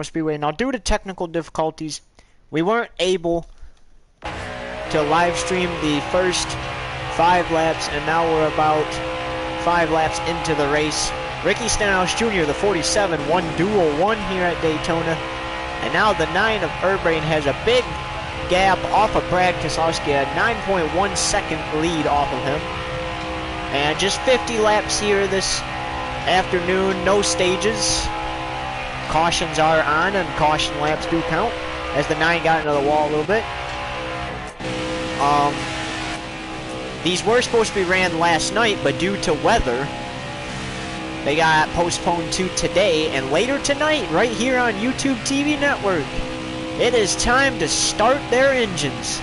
Speedway. Now, due to technical difficulties, we weren't able to live stream the first 5 laps, and now we're about 5 laps into the race. Ricky Stenhouse Jr., the 47, won Duel 1 here at Daytona, and now the 9 of Urbain has a big gap off of Brad Keselowski, a 9.1 second lead off of him. And just 50 laps here this afternoon, no stages. Cautions are on, and caution laps do count, as the 9 got into the wall a little bit. These were supposed to be ran last night, but due to weather, they got postponed to today, and later tonight, right here on YouTube TV Network, it is time to start their engines.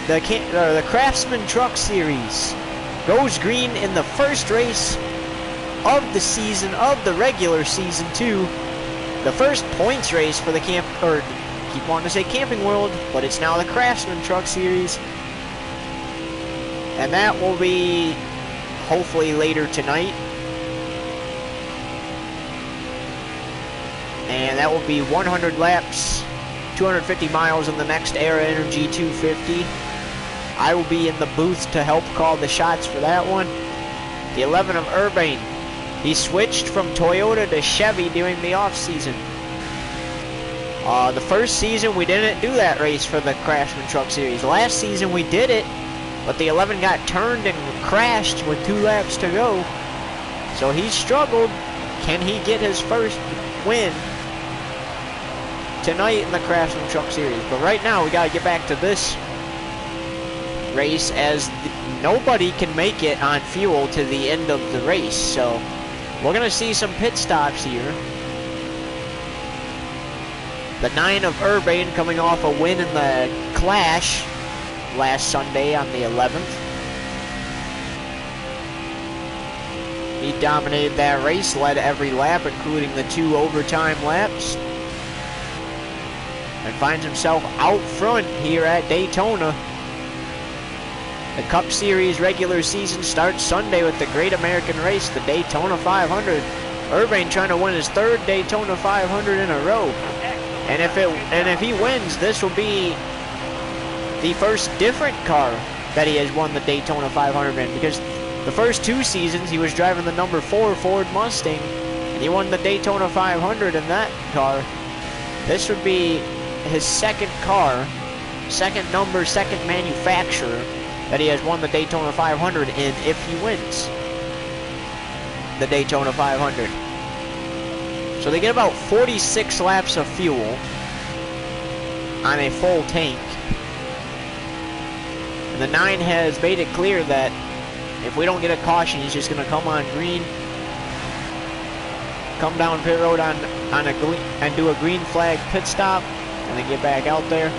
The Craftsman Truck Series goes green in the first race of the season, of the regular season too. The first points race for the keep wanting to say Camping World, but it's now the Craftsman Truck Series. And that will be hopefully later tonight. And that will be 100 laps, 250 miles in the next Era Energy 250. I will be in the booth to help call the shots for that one. The 11 of Urbain. He switched from Toyota to Chevy during the off-season. The first season we didn't do that race for the Craftsman Truck Series. Last season we did it, but the 11 got turned and crashed with 2 laps to go. So he struggled. Can he get his first win tonight in the Craftsman Truck Series? But right now we got to get back to this race, as nobody can make it on fuel to the end of the race. So we're going to see some pit stops here. The 9 of Urbain coming off a win in the Clash last Sunday on the 11th. He dominated that race, led every lap, including the 2 overtime laps, and finds himself out front here at Daytona. The Cup Series regular season starts Sunday with the Great American Race, the Daytona 500. Urbain trying to win his 3rd Daytona 500 in a row. And if he wins, this will be the first different car that he has won the Daytona 500 in, because the first 2 seasons he was driving the number 4 Ford Mustang, and he won the Daytona 500 in that car. This would be his second car, second manufacturer that he has won the Daytona 500 in if he wins the Daytona 500. So they get about 46 laps of fuel on a full tank. And the 9 has made it clear that if we don't get a caution, he's just going to come on green, come down pit road and do a green flag pit stop, and then get back out there.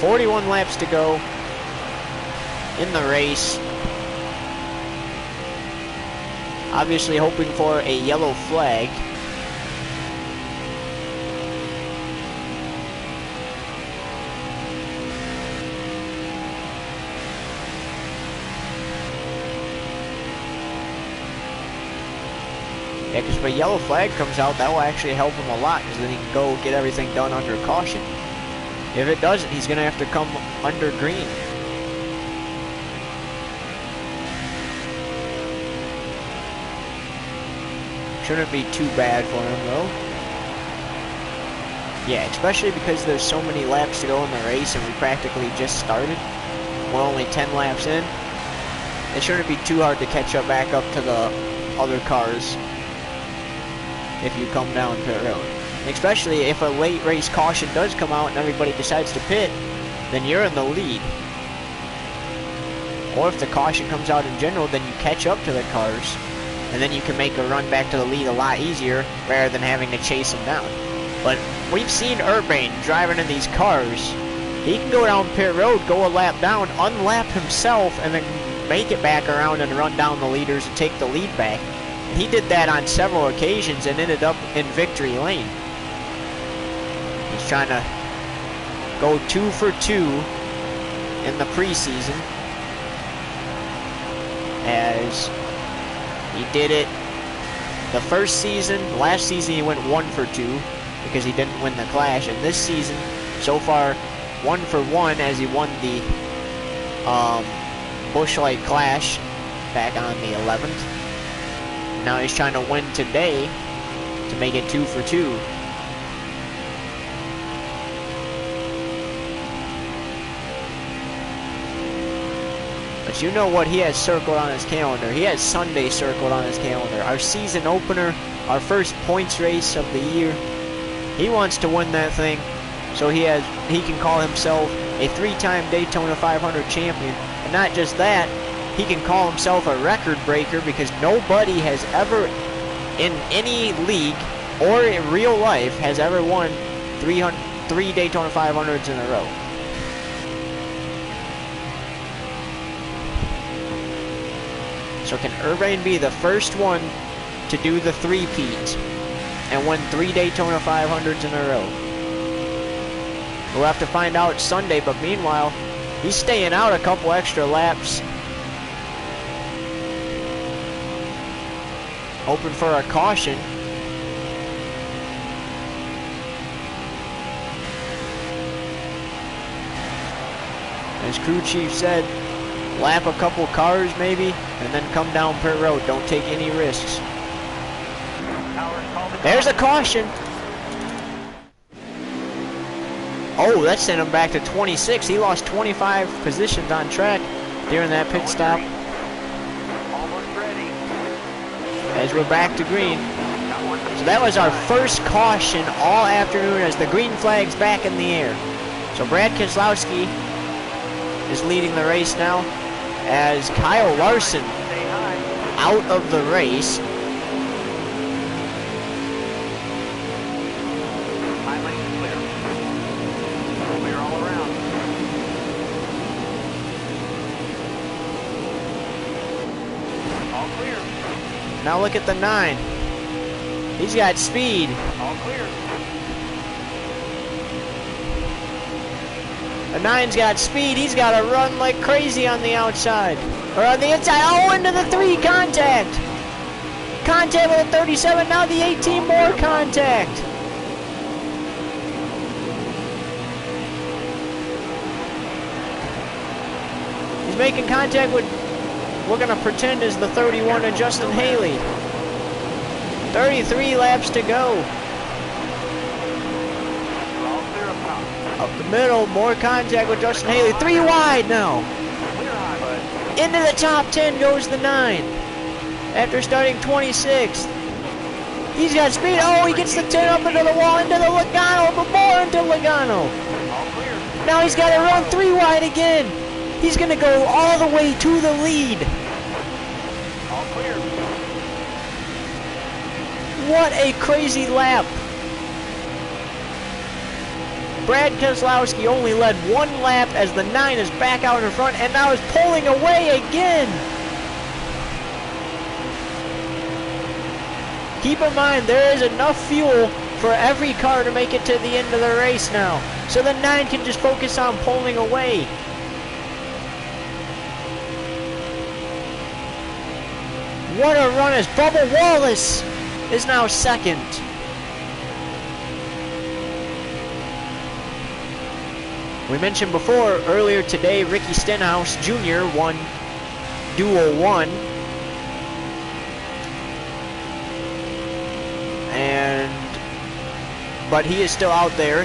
41 laps to go in the race. Obviously hoping for a yellow flag. Yeah, because if a yellow flag comes out, that will actually help him a lot, because then he can go get everything done under caution. If it doesn't, he's going to have to come under green. Shouldn't be too bad for him, though. Yeah, especially because there's so many laps to go in the race, and we practically just started. We're only 10 laps in. It shouldn't be too hard to catch up back up to the other cars if you come down pit road. Especially if a late race caution does come out and everybody decides to pit, then you're in the lead. Or if the caution comes out in general, then you catch up to the cars, and then you can make a run back to the lead a lot easier rather than having to chase them down. But we've seen Urbain driving in these cars. He can go down pit road, go a lap down, unlap himself, and then make it back around and run down the leaders and take the lead back. He did that on several occasions and ended up in victory lane. He's trying to go 2 for 2 in the preseason, as he did it the first season. Last season he went 1 for 2. because he didn't win the Clash. And this season, so far, 1 for 1 as he won the Busch Light Clash back on the 11th. Now he's trying to win today to make it 2 for 2. But you know what he has circled on his calendar. He has Sunday circled on his calendar. Our season opener, our first points race of the year. He wants to win that thing, so he can call himself a 3-time Daytona 500 champion. And not just that, he can call himself a record breaker, because nobody has ever, in any league or in real life, has ever won 3 Daytona 500s in a row. So can Urban be the first one to do the three-peat and win 3 Daytona 500s in a row? We'll have to find out Sunday, but meanwhile, he's staying out a couple extra laps. Hoping for a caution. As crew chief said, lap a couple cars maybe, and then come down pit road. Don't take any risks. There's a caution. Oh, that sent him back to 26. He lost 25 positions on track during that pit stop. As we're back to green. So that was our first caution all afternoon as the green flag's back in the air. So Brad Keselowski is leading the race now, as Kyle Larson out of the race. Clear all around. All clear. Now look at the 9. He's got speed. All clear. The 9's got speed. He's got to run like crazy on the outside. Or on the inside. Oh, into the 3. Contact. Contact with a 37. Now the 18 more contact. He's making contact with, we're going to pretend is the 31 of Justin Haley. 33 laps to go. Up the middle, more contact with Justin Haley. 3 wide now. Into the top 10 goes the 9. After starting 26th. He's got speed. Oh, he gets the 10 up into the wall, into the Logano, but more into Logano. Now he's got to run 3 wide again. He's going to go all the way to the lead. All clear. What a crazy lap. Brad Keselowski only led 1 lap as the 9 is back out in front and now is pulling away again. Keep in mind, there is enough fuel for every car to make it to the end of the race now. So the 9 can just focus on pulling away. What a run as Bubba Wallace is now second. We mentioned before, earlier today, Ricky Stenhouse Jr. won Duel 1. But he is still out there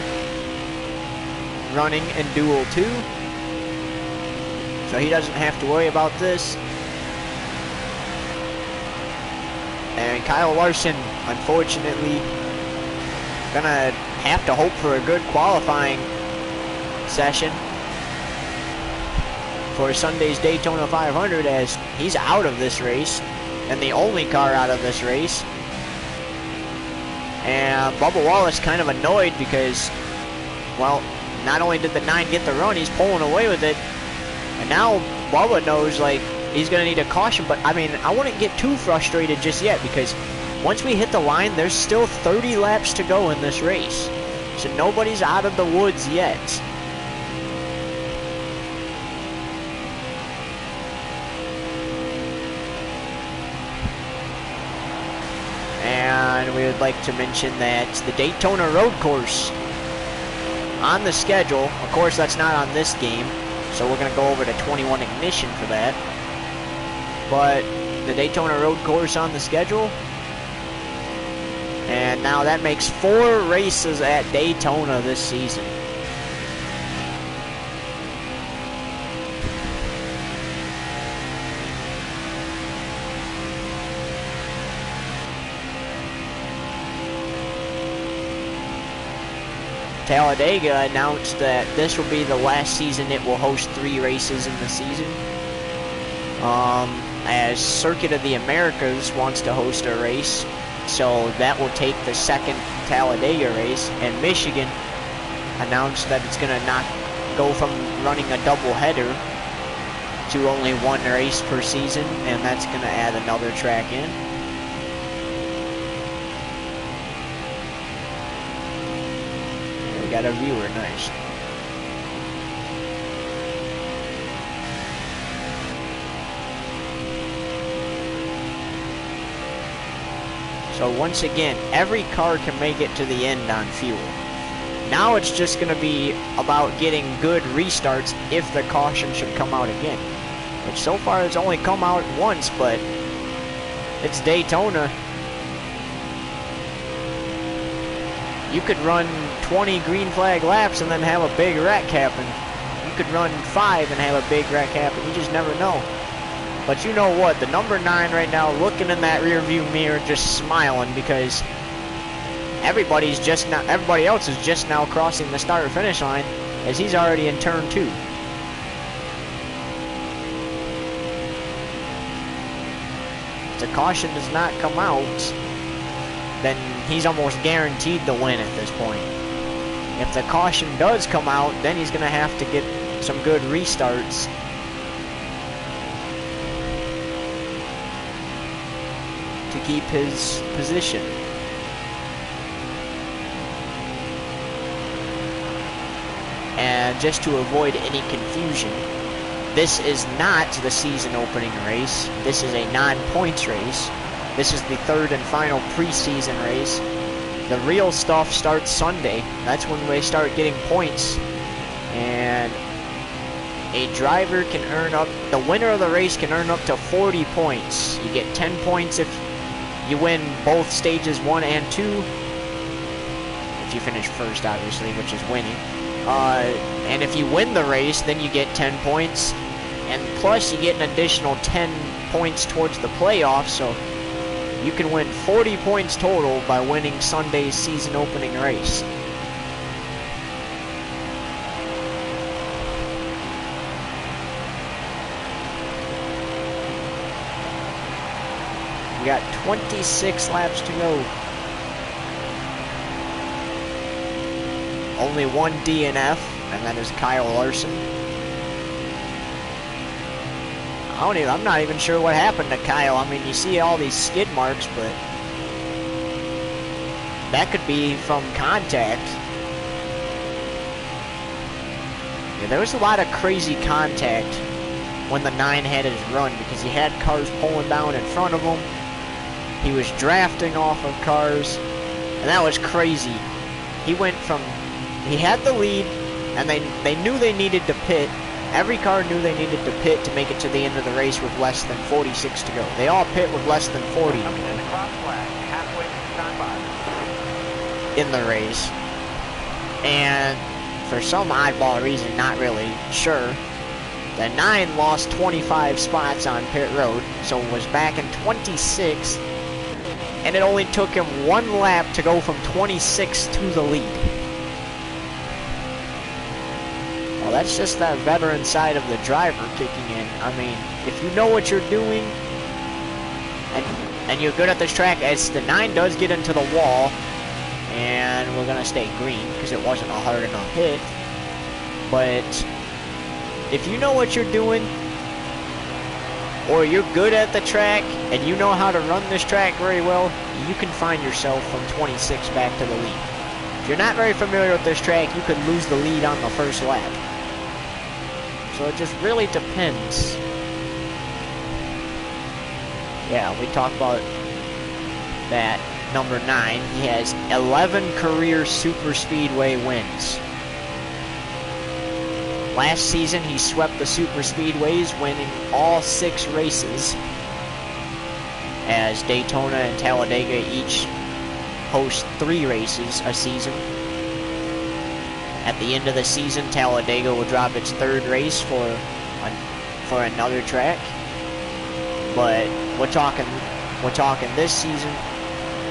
running in Duel 2. So he doesn't have to worry about this. And Kyle Larson, unfortunately, gonna have to hope for a good qualifying session for Sunday's Daytona 500, as he's out of this race and the only car out of this race. And Bubba Wallace kind of annoyed because, well, not only did the 9 get the run, he's pulling away with it, and now Bubba knows, like, he's going to need a caution. But I mean, I wouldn't get too frustrated just yet, because once we hit the line, there's still 30 laps to go in this race, so nobody's out of the woods yet. And on, we would like to mention that the Daytona road course on the schedule, of course that's not on this game, so we're going to go over to 21 Ignition for that, but the Daytona road course on the schedule, and now that makes 4 races at Daytona this season. Talladega announced that this will be the last season it will host 3 races in the season. As Circuit of the Americas wants to host a race, so that will take the second Talladega race. And Michigan announced that it's going to not go from running a doubleheader to only 1 race per season, and that's going to add another track in. Got a viewer, nice. So once again, every car can make it to the end on fuel. Now it's just going to be about getting good restarts if the caution should come out again. Which so far it's only come out once, but it's Daytona. You could run 20 green flag laps and then have a big wreck happen. You could run 5 and have a big wreck happen. You just never know. But you know what? The number 9 right now looking in that rear view mirror just smiling because everybody else is just now crossing the start finish line as he's already in turn 2. If the caution does not come out, then he's almost guaranteed to win at this point. If the caution does come out, then he's going to have to get some good restarts. To keep his position. And just to avoid any confusion, this is not the season opening race. This is a non-points race. This is the 3rd and final preseason race. The real stuff starts Sunday. That's when they start getting points. And a driver can earn up, the winner of the race can earn up to 40 points. You get 10 points if you win both stages 1 and 2. If you finish first, obviously, which is winning. And if you win the race, then you get 10 points. And plus, you get an additional 10 points towards the playoffs, so you can win 40 points total by winning Sunday's season opening race. We got 26 laps to go. Only 1 DNF, and that is Kyle Larson. I'm not even sure what happened to Kyle. I mean, you see all these skid marks, but that could be from contact. Yeah, there was a lot of crazy contact when the 9 had his run because he had cars pulling down in front of him. He was drafting off of cars, and that was crazy. He had the lead, and they knew they needed to pit. Every car knew they needed to pit to make it to the end of the race with less than 46 to go. They all pit with less than 40 in the race. And for some oddball reason, not really sure, the 9 lost 25 spots on pit road, so was back in 26, and it only took him 1 lap to go from 26 to the lead. Well, that's just that veteran side of the driver kicking in. I mean, if you know what you're doing, and you're good at this track, as the 9 does get into the wall, and we're going to stay green because it wasn't a hard enough hit, but if you know what you're doing, or you're good at the track, and you know how to run this track very well, you can find yourself from 26 back to the lead. If you're not very familiar with this track, you could lose the lead on the first lap. So it just really depends. Yeah, we talked about that number 9. He has 11 career super speedway wins. Last season, he swept the super speedways, winning all 6 races, as Daytona and Talladega each host 3 races a season. At the end of the season, Talladega will drop its 3rd race for another track. But we're talking this season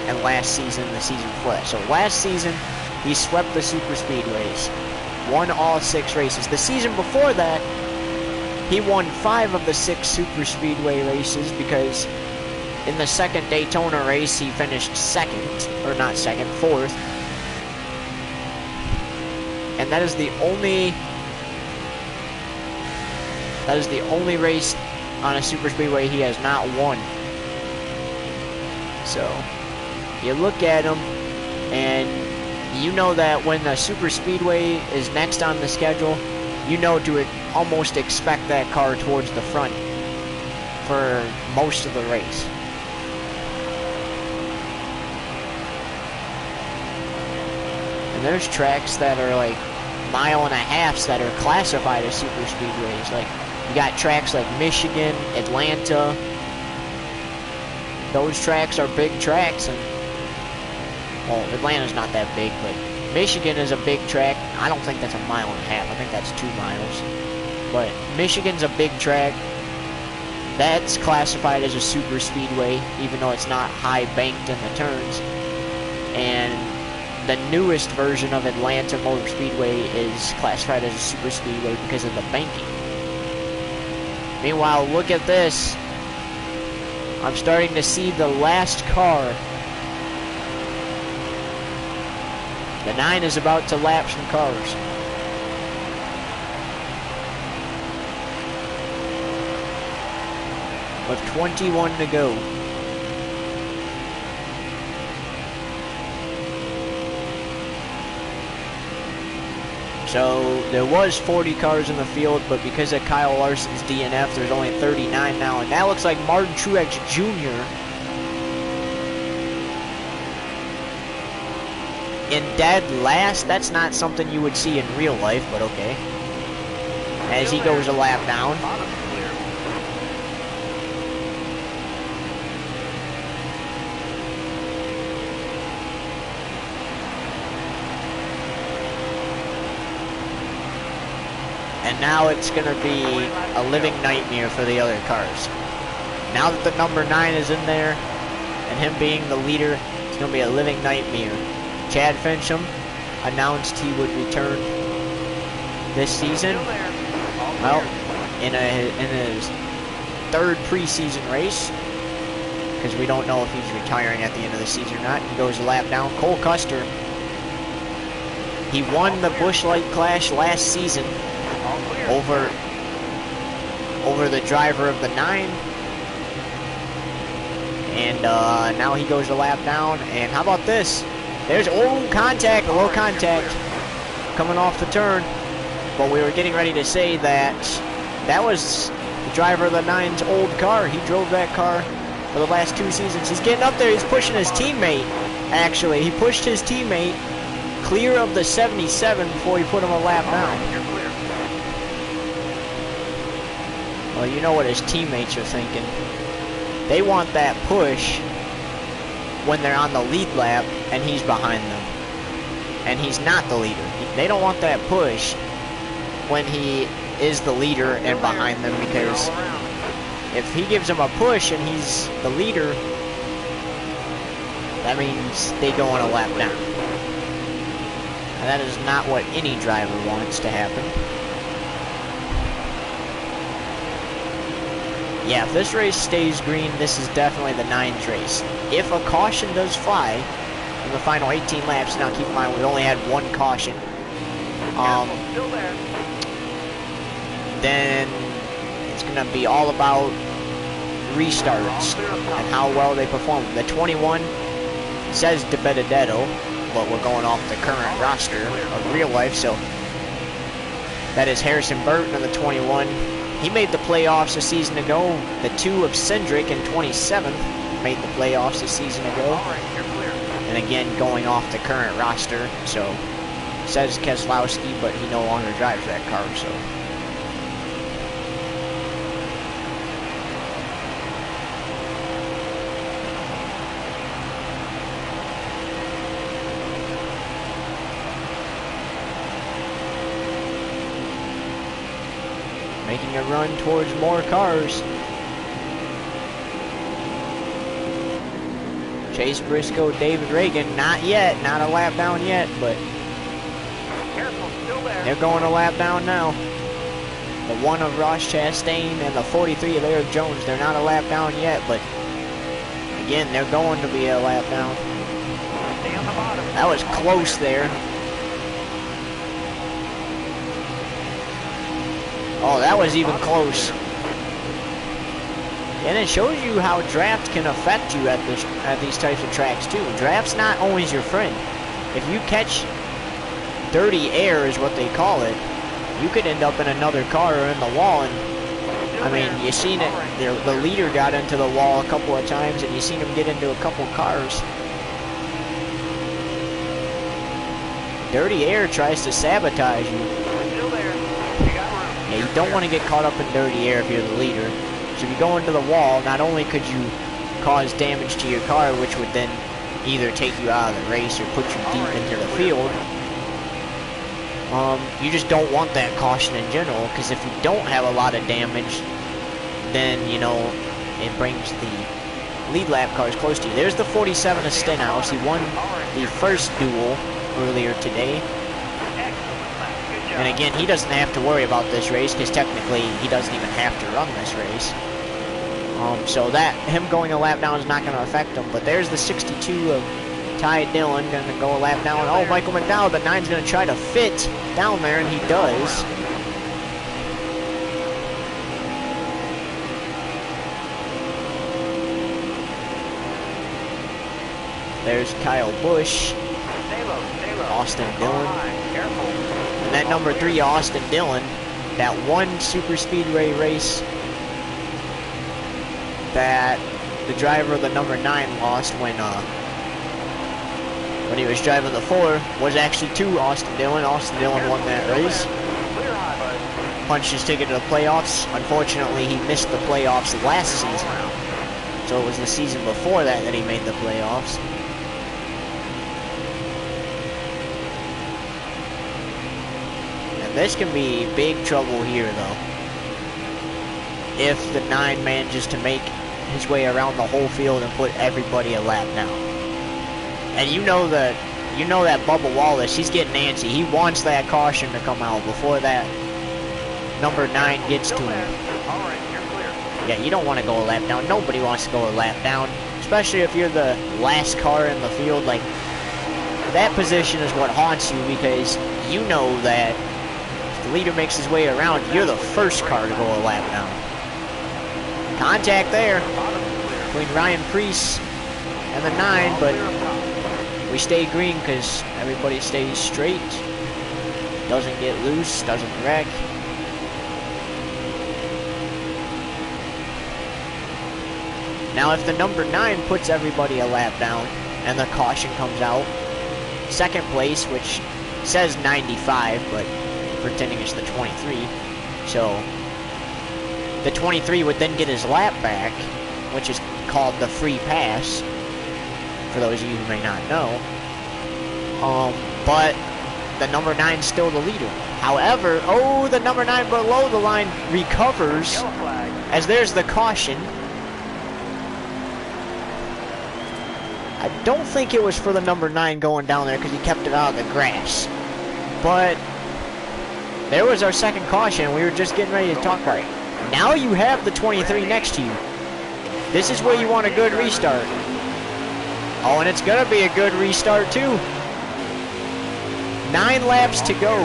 and last season, the season before that. So last season, he swept the super speedways, won all 6 races. The season before that, he won 5 of the 6 super speedway races, because in the second Daytona race, he finished 2nd, or not 2nd, 4th. And that is the only race on a super speedway he has not won. So, you look at him, and you know that when the super speedway is next on the schedule, you know to almost expect that car towards the front for most of the race. And there's tracks that are like 1.5 miles that are classified as super speedways. Like, you got tracks like Michigan, Atlanta. Those tracks are big tracks, and well, Atlanta's not that big, but Michigan is a big track. I don't think that's 1.5 miles. I think that's 2 miles. But Michigan's a big track. That's classified as a super speedway, even though it's not high banked in the turns. And the newest version of Atlanta Motor Speedway is classified as a super speedway because of the banking. Meanwhile, look at this. I'm starting to see the last car. The 9 is about to lap some cars. With 21 to go. So there was 40 cars in the field, but because of Kyle Larson's DNF, there's only 39 now. And that looks like Martin Truex Jr. in dead last. That's not something you would see in real life, but okay. As he goes a lap down. And now it's going to be a living nightmare for the other cars. Now that the number 9 is in there, and him being the leader, it's going to be a living nightmare. Chad Fincham announced he would return this season. Well, in his 3rd preseason race, because we don't know if he's retiring at the end of the season or not. He goes a lap down. Cole Custer, he won the Busch Light Clash last season over the driver of the 9, and now he goes a lap down. And how about this? There's low contact coming off the turn. But we were getting ready to say that that was the driver of the 9's old car. He drove that car for the last 2 seasons. He's getting up there. He's pushing his teammate. Actually, he pushed his teammate clear of the 77 before he put him a lap down. Well, you know what his teammates are thinking. They want that push when they're on the lead lap and he's behind them. And he's not the leader. They don't want that push when he is the leader and behind them, because if he gives them a push and he's the leader, that means they go on a lap down. And that is not what any driver wants to happen. Yeah, if this race stays green, this is definitely the 9's race. If a caution does fly in the final 18 laps, now keep in mind we only had 1 caution, then it's going to be all about restarts and how well they perform. The 21 says De Benedetto, but we're going off the current roster of real life, so that is Harrison Burton on the 21. He made the playoffs a season ago. The 2 of Cindric in 27th made the playoffs a season ago. And again, going off the current roster, so says Keselowski, but he no longer drives that car, so. Making a run towards more cars. Chase Briscoe, David Reagan, not yet, not a lap down yet, but Careful, still there. they're going a lap down now. The 1 of Ross Chastain and the 43 of Eric Jones, they're not a lap down yet, but again, they're going to be a lap down. Stay on the bottom. That was close there. Oh, that was even close. And it shows you how draft can affect you at these types of tracks too. Draft's not always your friend. If you catch dirty air is what they call it, you could end up in another car or in the wall. And I mean, you seen it. The leader got into the wall a couple of times, and you seen him get into a couple cars. Dirty air tries to sabotage you. Still there. You got room. Yeah, you don't want to get caught up in dirty air if you're the leader. So if you go into the wall, not only could you cause damage to your car, which would then either take you out of the race or put you deep into the field, you just don't want that caution in general, because if you don't have a lot of damage, then, you know, it brings the lead lap cars close to you. There's the 47 of Stenhouse. He won the first duel earlier today. And again, he doesn't have to worry about this race, because technically he doesn't even have to run this race. So that, him going a lap down is not going to affect him. But there's the 62 of Ty Dillon, going to go a lap down. Oh, Michael McDowell, but 9's going to try to fit down there, and he does. There's Kyle Busch, Austin Dillon. And that number 3, Austin Dillon, that one super speedway race that the driver of the number 9 lost when he was driving the 4 was actually to Austin Dillon. Austin Dillon won that race. Punched his ticket to the playoffs. Unfortunately, he missed the playoffs last season. So it was the season before that he made the playoffs. This can be big trouble here, though, if the 9 manages to make his way around the whole field and put everybody a lap down. And you know that Bubba Wallace, he's getting antsy. He wants that caution to come out before that number 9 gets to him. Yeah, you don't want to go a lap down. Nobody wants to go a lap down, especially if you're the last car in the field. Like, that position is what haunts you, because you know that the leader makes his way around, you're the first car to go a lap down. Contact there between Ryan Preece and the 9, but we stay green because everybody stays straight, doesn't get loose, doesn't wreck. Now if the number 9 puts everybody a lap down and the caution comes out, second place, which says 95, but pretending it's the 23, so the 23 would then get his lap back, which is called the free pass, for those of you who may not know. But the number 9's still the leader. However, oh, the number 9 below the line recovers, as there's the caution. I don't think it was for the number 9 going down there, because he kept it out of the grass, but there was our second caution. We were just getting ready to talk about it. Now you have the 23 next to you. This is where you want a good restart. Oh, and it's going to be a good restart too. 9 laps to go.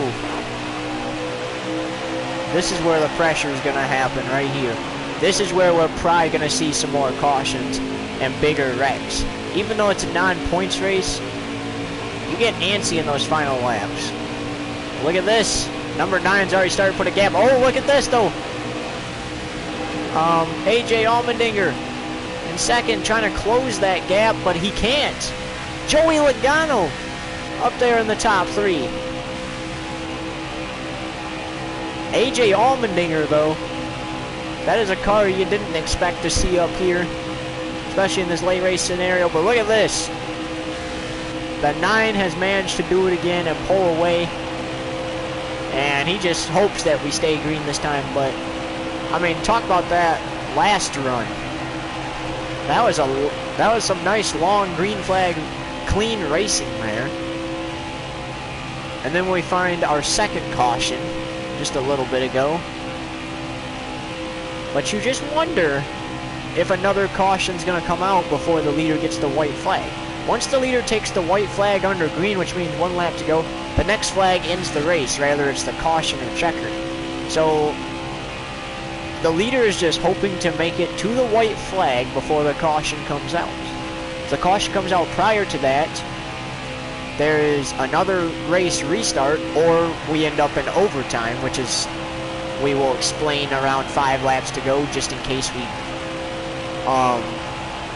This is where the pressure is going to happen right here. This is where we're probably going to see some more cautions and bigger wrecks. Even though it's a non-points race, you get antsy in those final laps. Look at this. Number 9's already started to put a gap. Oh, look at this, though. AJ Allmendinger in second, trying to close that gap, but he can't. Joey Logano up there in the top 3. AJ Allmendinger, though, that is a car you didn't expect to see up here, especially in this late race scenario. But look at this. The 9 has managed to do it again and pull away. And he just hopes that we stay green this time. But, I mean, talk about that last run. That was some nice long green flag clean racing there. And then we find our second caution just a little bit ago. But you just wonder if another caution's going to come out before the leader gets the white flag. Once the leader takes the white flag under green, which means 1 lap to go, the next flag ends the race, whether it's the caution or checkered. So the leader is just hoping to make it to the white flag before the caution comes out. If the caution comes out prior to that, there is another race restart, or we end up in overtime, which is, we will explain around 5 laps to go, just in case we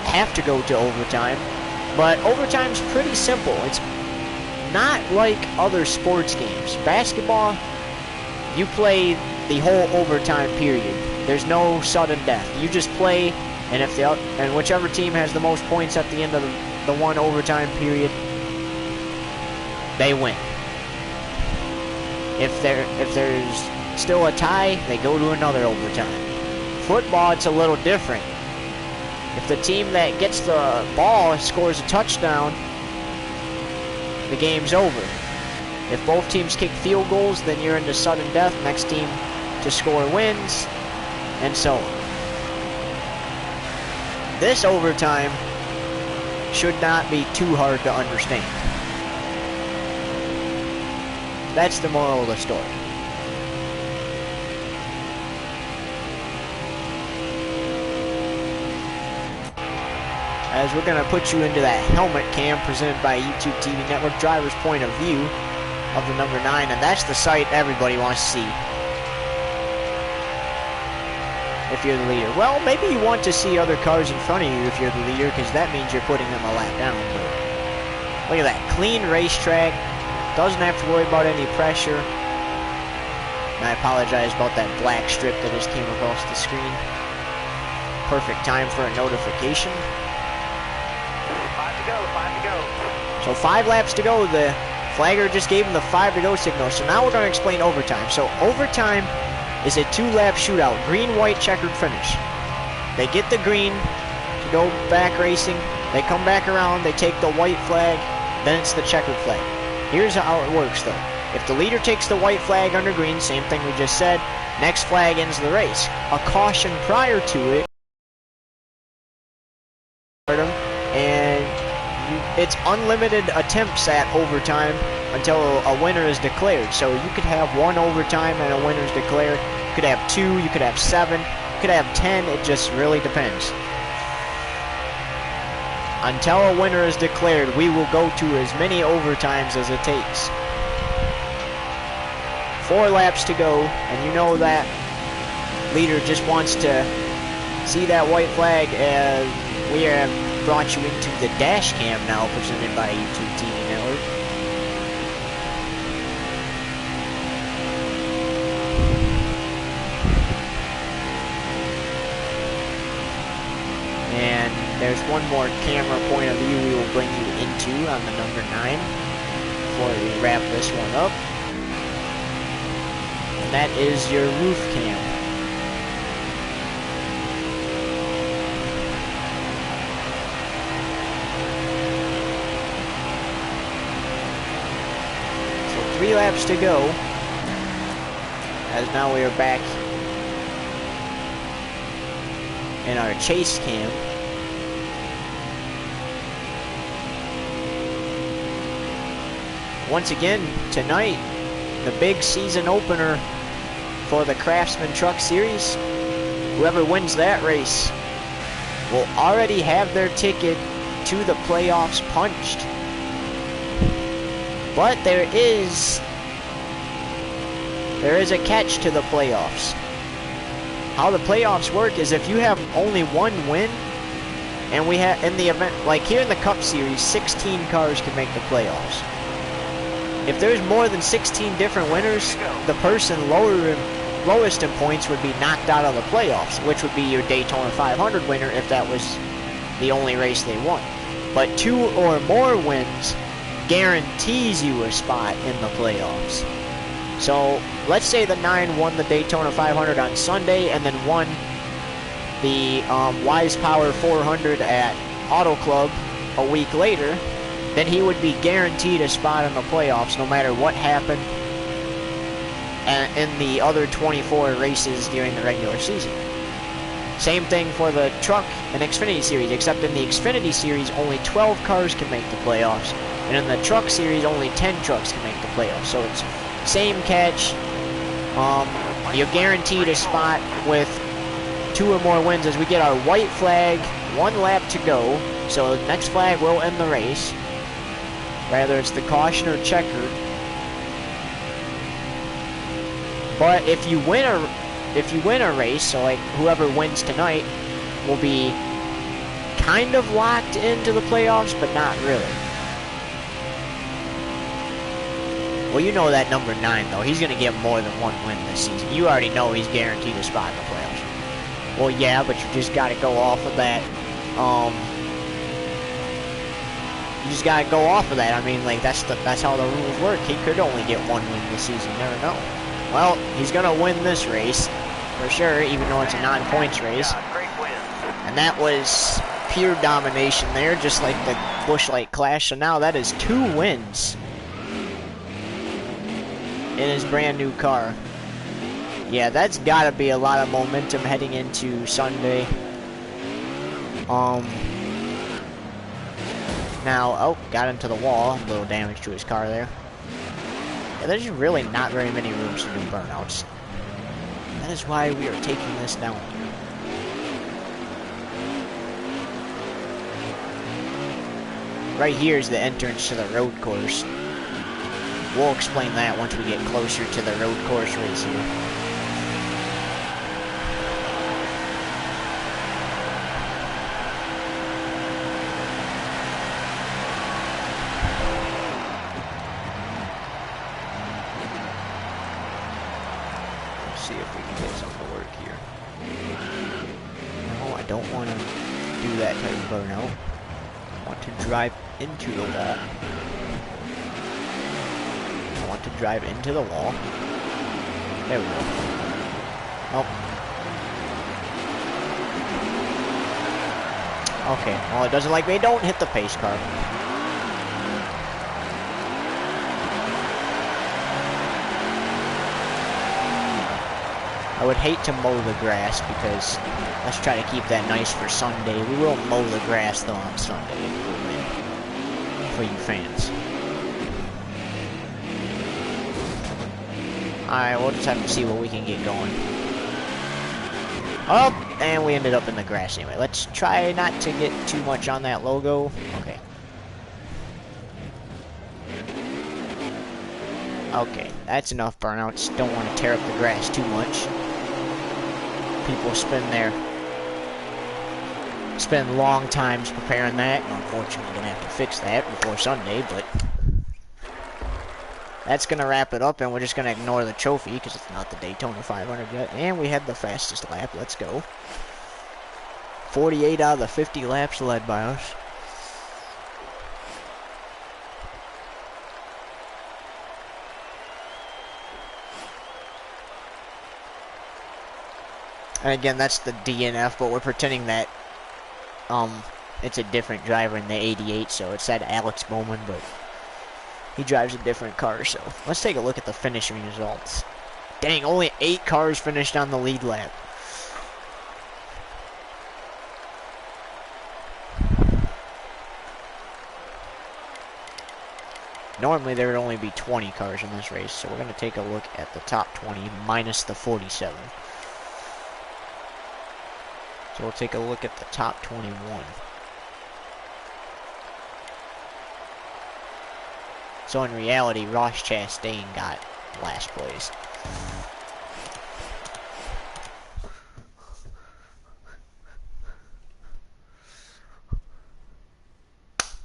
have to go to overtime. But overtime's pretty simple. It's not like other sports games. Basketball, you play the whole overtime period. There's no sudden death. You just play, and whichever team has the most points at the end of the one overtime period, they win. If there's still a tie, they go to another overtime. Football, it's a little different. If the team that gets the ball scores a touchdown, the game's over. If both teams kick field goals, then you're into sudden death. Next team to score wins, and so on. This overtime should not be too hard to understand. That's the moral of the story. As we're going to put you into that helmet cam presented by YouTube TV Network, driver's point of view of the number 9, and that's the sight everybody wants to see if you're the leader. Well, maybe you want to see other cars in front of you if you're the leader, because that means you're putting them a lap down. But look at that, clean racetrack, doesn't have to worry about any pressure. And I apologize about that black strip that just came across the screen. Perfect time for a notification. 5 to go. So 5 laps to go. The flagger just gave him the 5 to go signal. So now we're going to explain overtime. So overtime is a 2-lap shootout. Green, white, checkered finish. They get the green to go back racing. They come back around. They take the white flag. Then it's the checkered flag. Here's how it works, though. If the leader takes the white flag under green, same thing we just said, next flag ends the race. A caution prior to it, and it's unlimited attempts at overtime until a winner is declared. So you could have 1 overtime and a winner is declared. You could have 2, you could have 7, you could have 10, it just really depends. Until a winner is declared, we will go to as many overtimes as it takes. 4 laps to go, and you know that leader just wants to see that white flag, as we have brought you into the dash cam now, presented by YouTube TV Network. And there's one more camera point of view we will bring you into on the number 9 before we wrap this one up. And that is your roof cam. So 3 laps to go, as now we are back in our chase cam. Once again, tonight, the big season opener for the Craftsman Truck Series. Whoever wins that race will already have their ticket to the playoffs punched. But there is a catch to the playoffs. How the playoffs work is if you have only 1 win And we have, in the event, like here in the Cup Series, 16 cars can make the playoffs. If there's more than 16 different winners, the person lowest in points would be knocked out of the playoffs, which would be your Daytona 500 winner if that was the only race they won. But 2 or more wins guarantees you a spot in the playoffs. So let's say the 9 won the Daytona 500 on Sunday and then won the Wise Power 400 at Auto Club a week later, then he would be guaranteed a spot in the playoffs no matter what happened in the other 24 races during the regular season. Same thing for the Truck and Xfinity Series, except in the Xfinity Series only 12 cars can make the playoffs, and in the Truck Series only 10 trucks can make the playoffs. So it's same catch. You're guaranteed a spot with 2 or more wins as we get our white flag, 1 lap to go. So the next flag will end the race. Whether it's the caution or checkered. But if you win a race, so like whoever wins tonight will be kind of locked into the playoffs, but not really. Well, you know that number 9 though. He's gonna get more than 1 win this season. You already know he's guaranteed a spot in the playoffs. Well, yeah, but you just gotta go off of that. You just gotta go off of that. I mean, like that's how the rules work. He could only get 1 win this season. You never know. Well, he's gonna win this race for sure, even though it's a non-points race. And that was pure domination there, just like the Busch Light Clash. So now that is 2 wins in his brand new car. Yeah, that's gotta be a lot of momentum heading into Sunday. Now, oh, got into the wall. A little damage to his car there. Yeah, there's really not very many rooms to do burnouts. That is why we are taking this down here. Right here is the entrance to the road course. We'll explain that once we get closer to the road course race here. See if we can get something to work here. No, I don't want to do that type of burnout. I want to drive into the wall. I want to drive into the wall. There we go. Oh. Okay, well it doesn't like me. Don't hit the pace car. I would hate to mow the grass because let's try to keep that nice for Sunday. We will mow the grass though on Sunday for you fans. Alright, we'll just have to see what we can get going. Oh, and we ended up in the grass anyway. Let's try not to get too much on that logo. Okay. Okay, that's enough burnouts. Don't want to tear up the grass too much. People spend long times preparing that. Unfortunately, gonna have to fix that before Sunday, but that's gonna wrap it up, and we're just gonna ignore the trophy because it's not the Daytona 500 yet. And we had the fastest lap. Let's go. 48 out of the 50 laps led by us. And again, that's the DNF, but we're pretending that it's a different driver in the 88, so it said Alex Bowman, but he drives a different car. So let's take a look at the finishing results. Dang, only 8 cars finished on the lead lap. Normally there would only be 20 cars in this race, so we're going to take a look at the top 20 minus the 47. So we'll take a look at the top 21. So in reality, Ross Chastain got last place.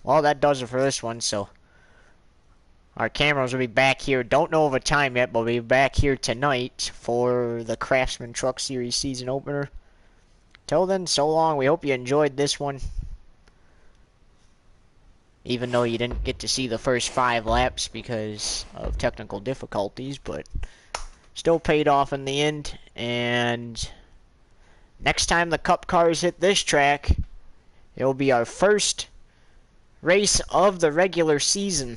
Well, that does it for this one, so our cameras will be back here. Don't know of a time yet, but we'll be back here tonight for the Craftsman Truck Series season opener. Till then, so long. We hope you enjoyed this one. Even though you didn't get to see the first 5 laps because of technical difficulties, but still paid off in the end. And next time the Cup cars hit this track, it will be our first race of the regular season.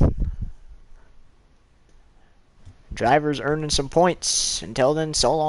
Drivers earning some points. Until then, so long.